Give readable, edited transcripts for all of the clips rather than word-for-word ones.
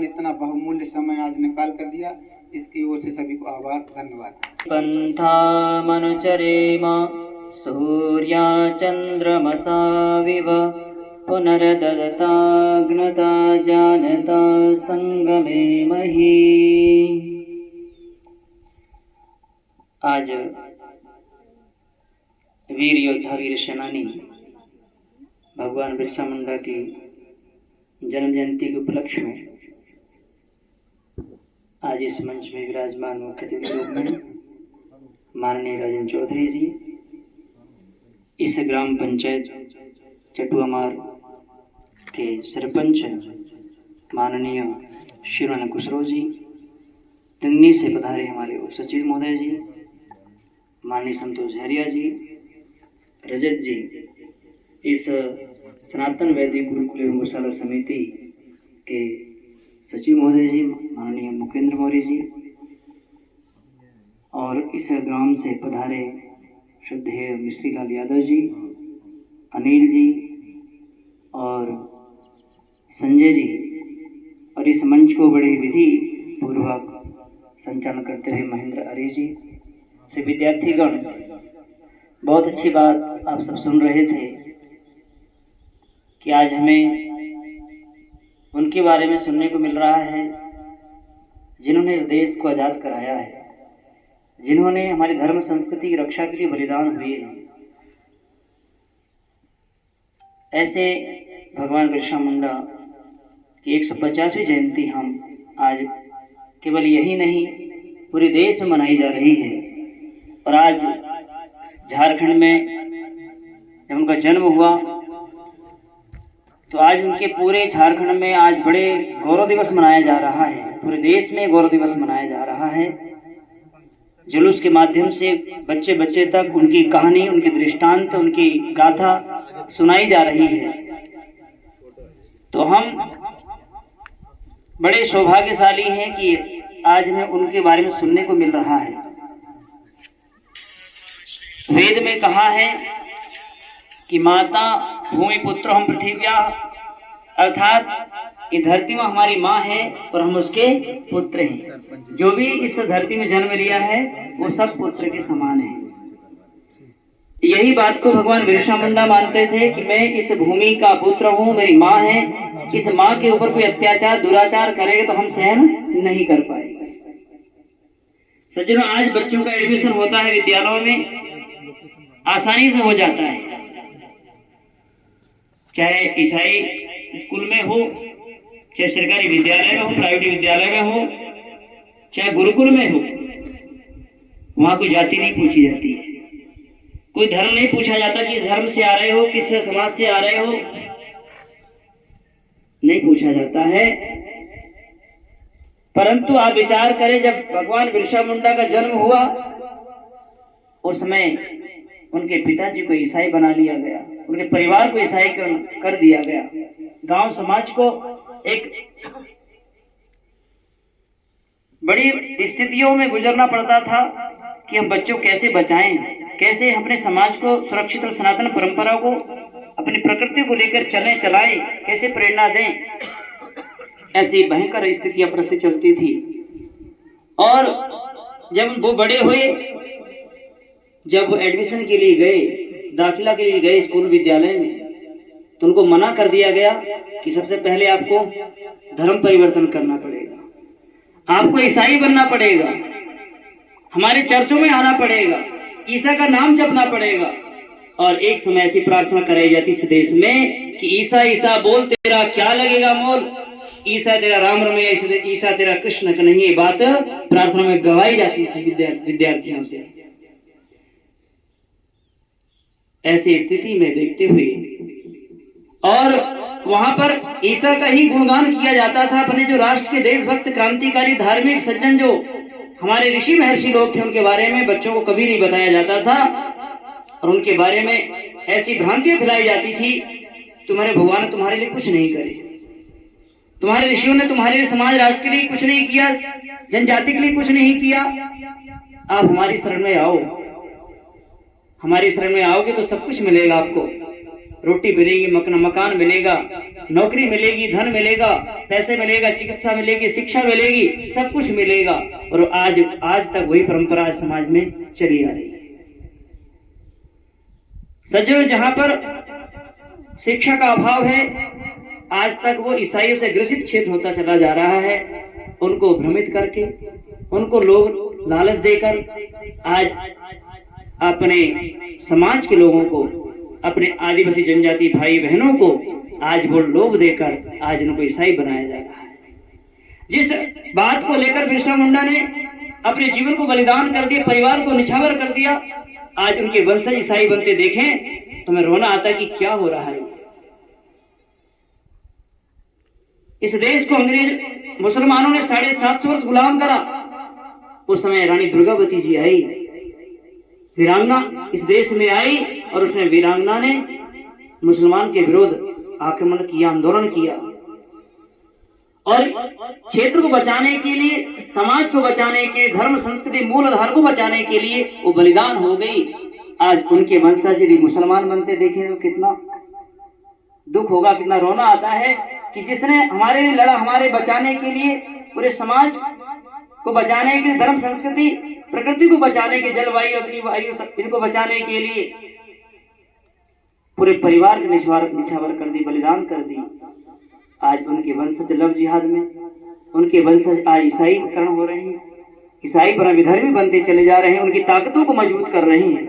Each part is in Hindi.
इतना बहुमूल्य समय आज निकाल कर दिया, इसकी ओर से सभी को आभार, धन्यवाद। पंथामनुचरेम सूर्या चंद्रमसाविव पुनर्ददताग्नता जानता संगमे मही। आज वीर योद्धा वीर सेनानी भगवान बिरसा मुंडा की जन्म जयंती के उपलक्ष्य में आज इस मंच में विराजमान मुख्य अतिथि रूप में माननीय राजेंद्र चौधरी जी, इस ग्राम पंचायत चटुआमार के सरपंच माननीय शिरोन कुशरो जी, दिल्ली से पधारे हमारे उप सचिव महोदय जी, माननीय संतोष झरिया जी, रजत जी, इस सनातन वैदिक गुरुकुल एवं गौशाला समिति के सचिव महोदय जी, माननीय मुकेंद्र मौर्य जी, और इस ग्राम से पधारे श्रद्धेय मिश्री लाल यादव जी, अनिल जी और संजय जी, और इस मंच को बड़े विधि पूर्वक संचालन करते हुए महेंद्र आर्य जी, से विद्यार्थीगण, बहुत अच्छी बात आप सब सुन रहे थे कि आज हमें उनके बारे में सुनने को मिल रहा है जिन्होंने इस देश को आज़ाद कराया है, जिन्होंने हमारी धर्म संस्कृति की रक्षा के लिए बलिदान हुए हैं। ऐसे भगवान बिरसा मुंडा की 150वीं जयंती हम आज केवल यही नहीं पूरे देश में मनाई जा रही है। और आज झारखंड में जब उनका जन्म हुआ तो आज उनके पूरे झारखंड में आज बड़े गौरव दिवस मनाया जा रहा है, पूरे देश में गौरव दिवस मनाया जा रहा है। जुलूस के माध्यम से बच्चे बच्चे तक उनकी कहानी, उनके दृष्टांत, उनकी गाथा सुनाई जा रही है। तो हम बड़े सौभाग्यशाली हैं कि आज हमें उनके बारे में सुनने को मिल रहा है। वेद में कहा है कि माता भूमि पुत्र हम पृथिव्या, अर्थात ये धरती में हमारी माँ है और हम उसके पुत्र हैं। जो भी इस धरती में जन्म लिया है वो सब पुत्र के समान है। यही बात को भगवान बिरसा मुंडा मानते थे कि मैं इस भूमि का पुत्र हूँ, मेरी माँ है, इस माँ के ऊपर कोई अत्याचार दुराचार करेगा तो हम सहन नहीं कर पाएंगे। सज्जनों, आज बच्चों का एडमिशन होता है विद्यालयों में, आसानी से हो जाता है, चाहे ईसाई स्कूल में हो, चाहे सरकारी विद्यालय में हो, प्राइवेट विद्यालय में हो, चाहे गुरुकुल में हो, वहां कोई जाति नहीं पूछी जाती है, कोई धर्म नहीं पूछा जाता कि इस धर्म से आ रहे हो, किस समाज से आ रहे हो, नहीं पूछा जाता है। परंतु आप विचार करें, जब भगवान बिरसा मुंडा का जन्म हुआ उस समय उनके पिताजी को ईसाई बना लिया गया, उनके परिवार को ईसाई कर दिया गया, गांव समाज को एक बड़ी स्थितियों में गुजरना पड़ता था कि हम बच्चों कैसे बचाएं, कैसे अपने समाज को सुरक्षित और सनातन परंपरा को, अपनी प्रकृति को लेकर चलें चलाएं, कैसे प्रेरणा दें। ऐसी भयंकर स्थितियां परिस्थिति चलती थी। और जब वो बड़े हुए, जब एडमिशन के लिए गए, दाखिला के लिए गए स्कूल विद्यालय में, तो उनको मना कर दिया गया कि सबसे पहले आपको धर्म परिवर्तन करना पड़ेगा, आपको ईसाई बनना पड़ेगा, हमारे चर्चों में आना पड़ेगा, ईसा का नाम जपना पड़ेगा। और एक समय ऐसी प्रार्थना कराई जाती इस देश में कि ईसा ईसा बोल तेरा क्या लगेगा मोल, ईसा तेरा राम रमैया, ईसा तेरा कृष्ण कन्हैया, ये बात प्रार्थना में गवाई जाती थी विद्यार्थियों से। ऐसी स्थिति में देखते हुए और वहां पर ईसा का ही गुणगान किया जाता था। अपने जो राष्ट्र के देशभक्त क्रांतिकारी धार्मिक सज्जन जो हमारे ऋषि महर्षि लोग थे, उनके बारे में बच्चों को कभी नहीं बताया जाता था और उनके बारे में ऐसी भ्रांतियां फैलाई जाती थी, तुम्हारे भगवान ने तुम्हारे लिए कुछ नहीं करे, तुम्हारे ऋषियों ने तुम्हारे लिए समाज राष्ट्र के लिए कुछ नहीं किया, जनजाति के लिए कुछ नहीं किया, आप हमारी शरण में आओ, हमारी शरण में आओगे तो सब कुछ मिलेगा आपको। रोटी मिलेगी, मकान मिलेगा, नौकरी मिलेगी, धन मिलेगा, पैसे मिलेगा, चिकित्सा मिलेगी, शिक्षा मिलेगी, सब कुछ मिलेगा। और आज तक वही परंपरा समाज में चली आ रही है। सज्जनों, जहां पर शिक्षा का अभाव है, आज तक वो ईसाइयों से ग्रसित क्षेत्र होता चला जा रहा है। उनको भ्रमित करके, उनको लोभ लालच देकर आज अपने समाज के लोगों को, अपने आदिवासी जनजाति भाई बहनों को आज वो लोभ देकर आज उनको ईसाई बनाया जा रहा है। जिस बात को लेकर बिरसा मुंडा ने अपने जीवन को बलिदान कर दिया, परिवार को निछावर कर दिया, आज उनके वंशज ईसाई बनते देखें तो मैं रोना आता कि क्या हो रहा है। इस देश को अंग्रेज मुसलमानों ने 750 वर्ष गुलाम करा। उस समय रानी दुर्गावती जी आई, वीरांगना इस देश में आई, और उसने वीरांगना ने मुसलमान के विरोध आक्रमण किया, आंदोलन किया, और क्षेत्र को बचाने के लिए, समाज को बचाने के, धर्म संस्कृति मूल आधार को बचाने के लिए वो बलिदान हो गई। आज उनके वंशज यदि मुसलमान बनते देखें तो कितना दुख होगा, कितना रोना आता है कि जिसने हमारे लिए लड़ा, हमारे बचाने के लिए, पूरे समाज को बचाने के लिए, धर्म संस्कृति प्रकृति को बचाने के, जलवायु अग्नि वायु इनको बचाने के लिए पूरे परिवार के निछावर कर दी, बलिदान कर दी। आज उनके वंशज लव जिहाद में, उनके वंशज आज ईसाईकरण हो रहे हैं, ईसाई पर विधर्मी बनते चले जा रहे हैं, उनकी ताकतों को मजबूत कर रहे हैं।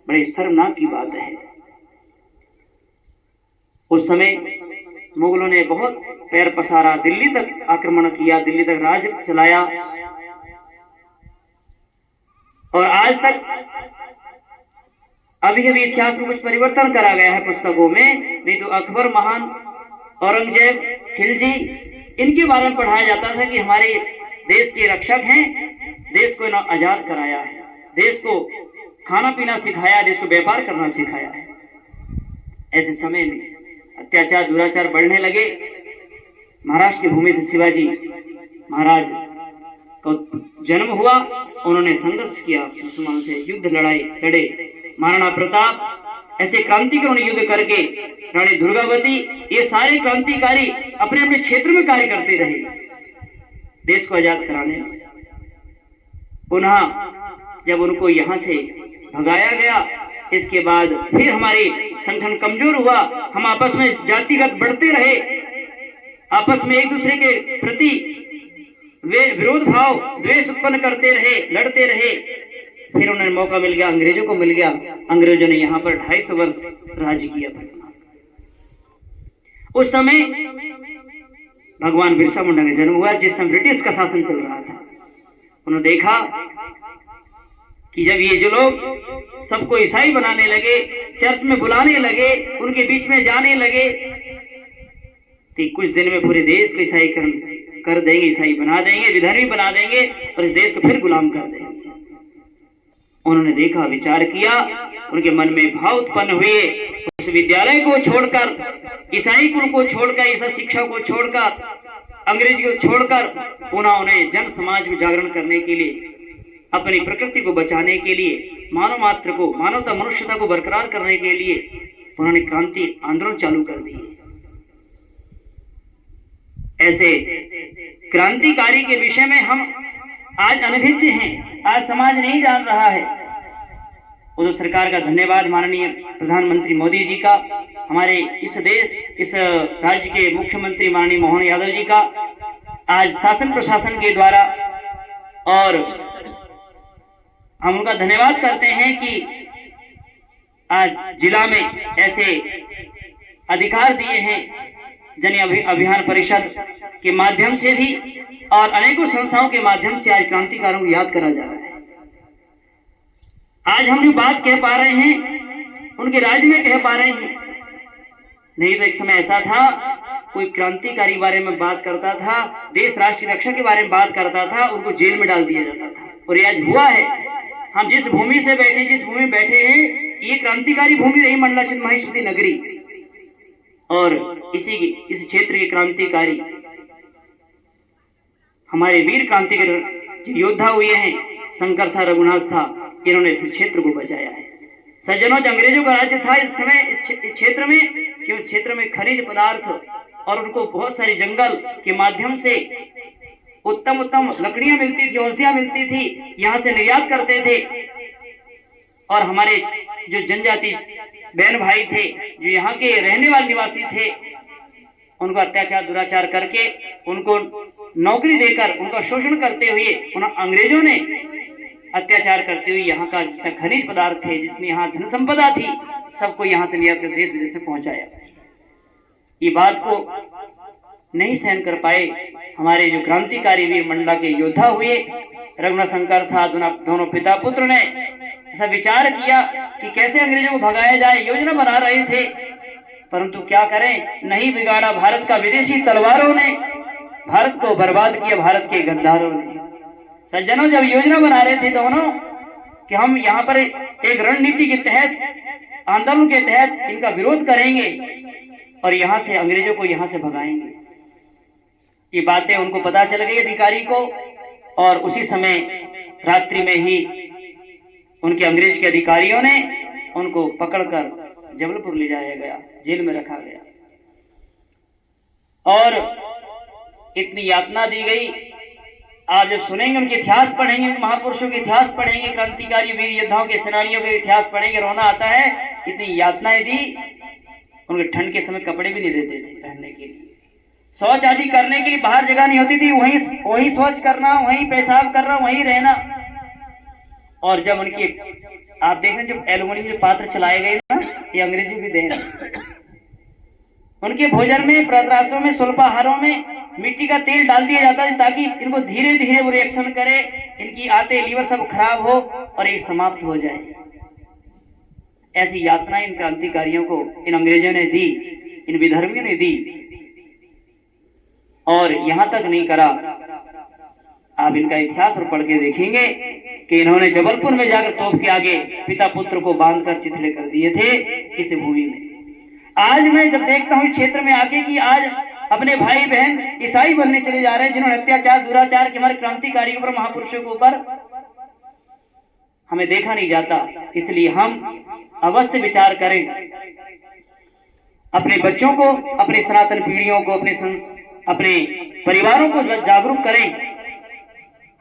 बड़े शर्मनाक की बात है। उस समय मुगलों ने बहुत पैर पसारा, दिल्ली तक आक्रमण किया, दिल्ली तक राज चलाया, और आज तक अभी इतिहास में कुछ परिवर्तन करा गया है पुस्तकों में, नहीं तो अकबर महान, औरंगजेब, खिलजी, इनके बारे में पढ़ाया जाता था कि हमारे देश के रक्षक हैं, देश को इन्होंने आजाद कराया है, देश को खाना पीना सिखाया, देश को व्यापार करना सिखाया है। ऐसे समय में अत्याचार दुराचार बढ़ने लगे। महाराष्ट्र की भूमि से शिवाजी महाराज का जन्म हुआ, उन्होंने संघर्ष किया, मुसलमानों से युद्ध लड़े। महाराणा प्रताप ऐसे क्रांतिकारियों ने युद्ध करके, रानी दुर्गावती, ये सारे क्रांतिकारी अपने अपने क्षेत्र में कार्य करते रहे देश को आजाद कराने में। पुनः जब उनको यहाँ से भगाया गया, इसके बाद फिर हमारी संगठन कमजोर हुआ, हम आपस में जातिगत बढ़ते रहे, आपस में एक दूसरे के प्रति वे विरोध भाव, द्वेष उत्पन्न करते रहे, लड़ते रहे। फिर उन्हें मौका मिल गया, अंग्रेजों को मिल गया, अंग्रेजों ने यहाँ पर 250 वर्ष राज किया था। उस समय भगवान बिरसा मुंडा का जन्म हुआ, जिस समय ब्रिटिश का शासन चल रहा था। उन्होंने देखा कि जब ये जो लोग सबको ईसाई बनाने लगे, चर्च में बुलाने लगे, उनके बीच में जाने लगे, तो कुछ दिन में पूरे देश को ईसाईकरण कर देंगे, ईसाई बना देंगे, विधर्मी बना देंगे, और इस देश को फिर गुलाम कर देंगे। उन्होंने देखा, विचार किया, उनके मन में भाव उत्पन्न हुए। उस विद्यालय को छोड़कर, ईसाई कुल को छोड़कर, ईसा शिक्षा को छोड़कर, अंग्रेजी को छोड़कर, पुनः उन्हें जन समाज को जागरण करने के लिए, अपनी प्रकृति को बचाने के लिए, मानव मात्र को, मानवता मनुष्यता को बरकरार करने के लिए उन्होंने क्रांति आंदोलन चालू कर दिए। ऐसे क्रांतिकारी के विषय में हम आज अनभिज्ञ हैं, आज समाज नहीं जान रहा है। उद्धव सरकार का धन्यवाद, माननीय प्रधानमंत्री मोदी जी का, हमारे इस राज्य के मुख्यमंत्री माननीय मोहन यादव जी का, आज शासन प्रशासन के द्वारा, और हम उनका धन्यवाद करते हैं कि आज जिला में ऐसे अधिकार दिए हैं। जन अभियान परिषद के माध्यम से भी और अनेकों संस्थाओं के माध्यम से आज क्रांतिकारियों को याद करा जा रहा है। आज हम जो बात कह पा रहे हैं, उनके राज्य में कह पा रहे हैं। नहीं तो एक समय ऐसा था, कोई क्रांतिकारी बारे में बात करता था, देश राष्ट्र की रक्षा के बारे में बात करता था, उनको जेल में डाल दिया जाता था। और ये आज हुआ है। हम जिस भूमि से बैठे, जिस भूमि में बैठे हैं, ये क्रांतिकारी भूमि रही मंडलाचल महेश्वरी नगरी, और इस क्षेत्र के क्रांतिकारी हमारे वीर क्रांतिकारी योद्धा हुए हैं, शंकर शाह, रघुनाथ शाह, इन्होंने फिर क्षेत्र को बचाया है। सज्जनों, जब अंग्रेजों का राज्य था इस समय इस क्षेत्र में, कि उस क्षेत्र में खनिज पदार्थ और उनको बहुत सारे जंगल के माध्यम से उत्तम उत्तम लकड़ियां मिलती थी, औषधियां मिलती थी, यहाँ से निर्यात करते थे। और हमारे जो जनजाति बहन भाई थे, जो यहाँ के रहने वाले निवासी थे, उनको अत्याचार दुराचार करके उनको नौकरी देकर उनका शोषण करते हुए उन अंग्रेजों ने अत्याचार करते हुए यहाँ का जितना खनिज पदार्थ थे, जितनी यहाँ धन संपदा थी, सबको यहाँ से लिया कर देश विदेश से पहुंचाया। ये बात को नहीं सहन कर पाए हमारे जो क्रांतिकारी वीर मंडला के योद्धा हुए रघुनाथ शंकर साहब, दोनों पिता पुत्र ने ऐसा विचार किया कि कैसे अंग्रेजों को भगाया जाए। योजना बना रहे थे, परंतु क्या करें, नहीं बिगाड़ा भारत का विदेशी तलवारों ने, भारत को बर्बाद किया भारत के गद्दारों ने। सज्जनों, जब योजना बना रहे थे दोनों कि हम यहाँ पर एक रणनीति के तहत, आंदोलन के तहत इनका विरोध करेंगे और यहाँ से अंग्रेजों को यहाँ से भगाएंगे, ये बातें उनको पता चल गई अधिकारी को। और उसी समय रात्रि में ही उनके अंग्रेज के अधिकारियों ने उनको पकड़कर जबलपुर ले जाया गया, जेल में रखा गया और इतनी यातना दी गई। आप जब सुनेंगे, उनके इतिहास पढ़ेंगे, महापुरुषों के इतिहास पढ़ेंगे, क्रांतिकारी वीर योद्धाओं के सेनानियों के इतिहास पढ़ेंगे, रोना आता है। इतनी यातनाएं दी, उनके ठंड के समय कपड़े भी नहीं देते थे पहनने के लिए, शौच आदि करने के लिए बाहर जगह नहीं होती थी, वहीं शौच करना, वहीं पेशाब करना, वहीं रहना। और जब उनके आप देखें, जब एल्युमिनियम के पात्र चलाए गए ना, ये अंग्रेजी भी दे रहे, उनके भोजन में, प्रत्रासों में, स्वल्पाहारों में मिट्टी का तेल डाल दिया जाता है ताकि इनको धीरे धीरे वो रिएक्शन करे, इनकी आते लीवर सब खराब हो और ये समाप्त हो जाए। ऐसी यातनाएं इन क्रांतिकारियों को इन अंग्रेजों ने दी, इन विधर्मियों ने दी। और यहाँ तक नहीं करा, आप इनका इतिहास और पढ़ के देखेंगे कि इन्होंने जबलपुर में जाकर तोप के आगे पिता पुत्र को बांधकर चिथड़े कर दिए थे इस भूमि में। आज मैं जब देखता हूँ इस क्षेत्र में आके कि आज अपने भाई बहन ईसाई बनने चले जा रहे हैं, जिन्होंने अत्याचार दुराचार के हमारे क्रांतिकारियों पर, महापुरुषों के ऊपर हमें देखा नहीं जाता। इसलिए हम अवश्य विचार करें, अपने बच्चों को, अपने सनातन पीढ़ियों को, अपने परिवारों को जागरूक करें।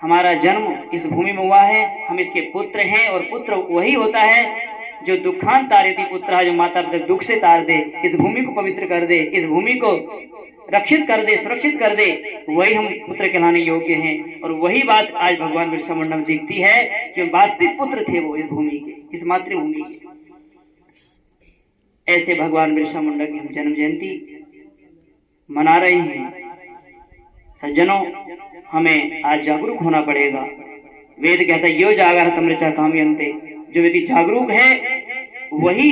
हमारा जन्म इस भूमि में हुआ है, हम इसके पुत्र हैं और पुत्र वही होता है जो दुखान तारेति पुत्र, जो माता पिता दुख से तार दे, इस भूमि को पवित्र कर दे, इस भूमि को रक्षित कर दे, सुरक्षित कर दे, वही हम पुत्र कहलाने योग्य हैं। और वही बात आज भगवान बिरसा मुंडा में दिखती है कि वास्तविक पुत्र थे वो इस भूमि के, इस मातृभूमि के। ऐसे भगवान बिरसा मुंडा की हम जन्म जयंती मना रहे हैं। सज्जनों, हमें आज जागरूक होना पड़ेगा। वेद कहता है, यो जागर तम ऋचा कामयन्ते, जो व्यक्ति जागरूक है वही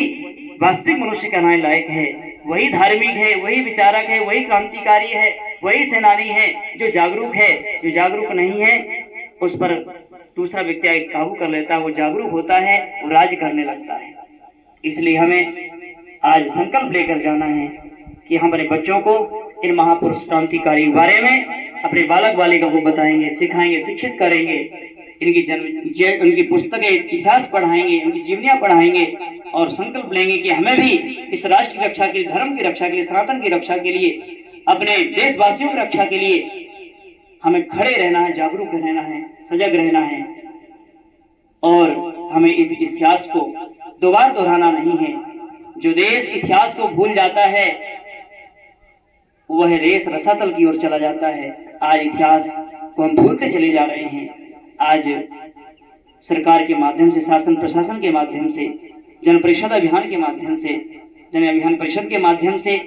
वास्तविक मनुष्य कहलाने लायक है, वही धार्मिक है, वही विचारक है, वही क्रांतिकारी है, वही सेनानी है जो जागरूक है। जो जागरूक नहीं है उस पर दूसरा व्यक्ति काबू कर लेता है, वो जागरूक होता है, वो राज करने लगता है। इसलिए हमें आज संकल्प लेकर जाना है कि हम अपने बच्चों को इन महापुरुष क्रांतिकारी के बारे में अपने बालक बालिका को बताएंगे, सिखाएंगे, शिक्षित करेंगे, उनकी पुस्तकें, इतिहास पढ़ाएंगे, उनकी जीवनियां पढ़ाएंगे और संकल्प लेंगे कि हमें भी इस राष्ट्र की रक्षा के लिए, धर्म की रक्षा के लिए, सनातन की रक्षा के लिए, अपने देशवासियों की रक्षा के लिए हमें खड़े रहना है, जागरूक रहना है, सजग रहना है। और हमें इतिहास को दोबारा दोहराना नहीं है। जो देश इतिहास को भूल जाता है वह देश रसातल की ओर चला जाता है। आज इतिहास को हम भूलते चले जा रहे हैं। आज सरकार के माध्यम से, शासन प्रशासन के माध्यम से, जन परिषद अभियान के माध्यम से, जन अभियान परिषद के माध्यम से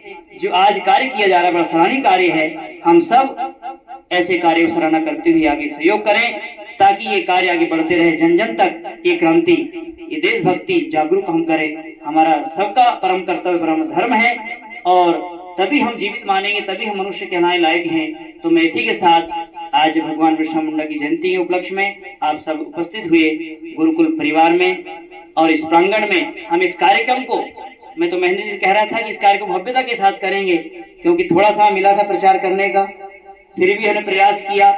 जो आज कार्य किया जा रहा है, बड़ा सराहनीय कार्य है। हम सब ऐसे कार्य को सराहना करते हुए आगे सहयोग करें ताकि ये कार्य आगे बढ़ते रहे, जन जन तक ये क्रांति, ये देशभक्ति जागरूक हम करें। हमारा सबका परम कर्तव्य, परम धर्म है और तभी हम जीवित मानेंगे, तभी हम मनुष्य कहलाने लायक हैं। तो मैं इसी के साथ आज भगवान बिरसा मुंडा की जयंती के उपलक्ष्य में आप सब उपस्थित हुए गुरुकुल परिवार में और इस प्रांगण में हम इस कार्यक्रम को, मैं तो महेंद्र जी कह रहा था कि इस कार्य को भव्यता के साथ करेंगे, क्योंकि थोड़ा सा मिला था प्रचार करने का, फिर भी हमने प्रयास किया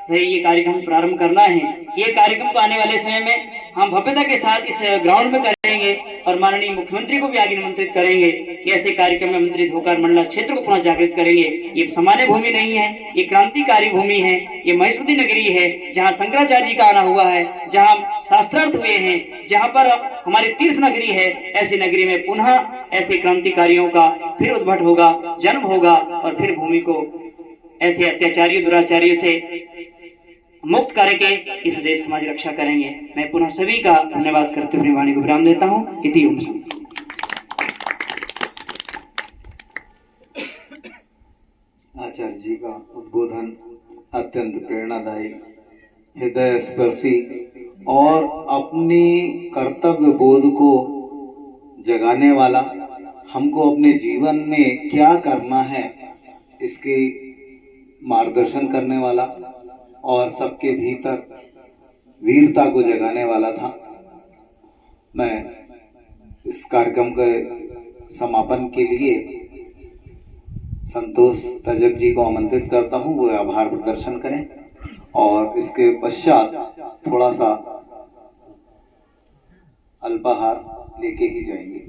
भाई ये कार्यक्रम प्रारंभ करना है। ये कार्यक्रम को आने वाले समय में हम भव्यता के साथ इस ग्राउंड में करेंगे और माननीय मुख्यमंत्री को भी आगे निमंत्रित करेंगे कि ऐसे कार्यक्रम में मंत्री होकर मंडला क्षेत्र को पुनः जागृत करेंगे। ये सामान्य भूमि नहीं है, ये क्रांतिकारी भूमि है, ये महेश्वरी नगरी है, जहाँ शंकराचार्य जी का आना हुआ है, जहाँ शास्त्रार्थ हुए हैं, जहाँ पर हमारी तीर्थ नगरी है। ऐसी नगरी में पुनः ऐसे क्रांतिकारियों का फिर उद्भट होगा, जन्म होगा और फिर भूमि को ऐसे अत्याचारियों दुराचारियों से मुक्त करके इस देश समाज रक्षा करेंगे। मैं पुनः सभी का धन्यवाद करते हुए अपनी वाणी को विराम देता हूँ। इति ओम शांति। आचार्य जी का उद्बोधन अत्यंत प्रेरणादायी, हृदय स्पर्शी और अपनी कर्तव्य बोध को जगाने वाला, हमको अपने जीवन में क्या करना है इसके मार्गदर्शन करने वाला और सबके भीतर वीरता को जगाने वाला था। मैं इस कार्यक्रम के समापन के लिए संतोष तजक जी को आमंत्रित करता हूं, वो आभार प्रदर्शन करें और इसके पश्चात थोड़ा सा अल्पाहार लेके ही जाएंगे।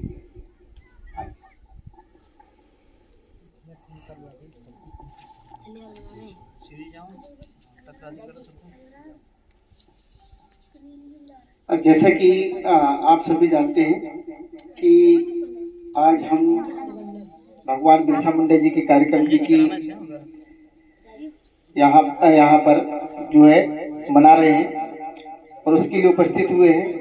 अब जैसा कि आप सभी जानते हैं कि आज हम भगवान बिरसा मुंडा जी के कार्यक्रम जी की यहाँ पर जो है मना रहे हैं और उसके लिए उपस्थित हुए हैं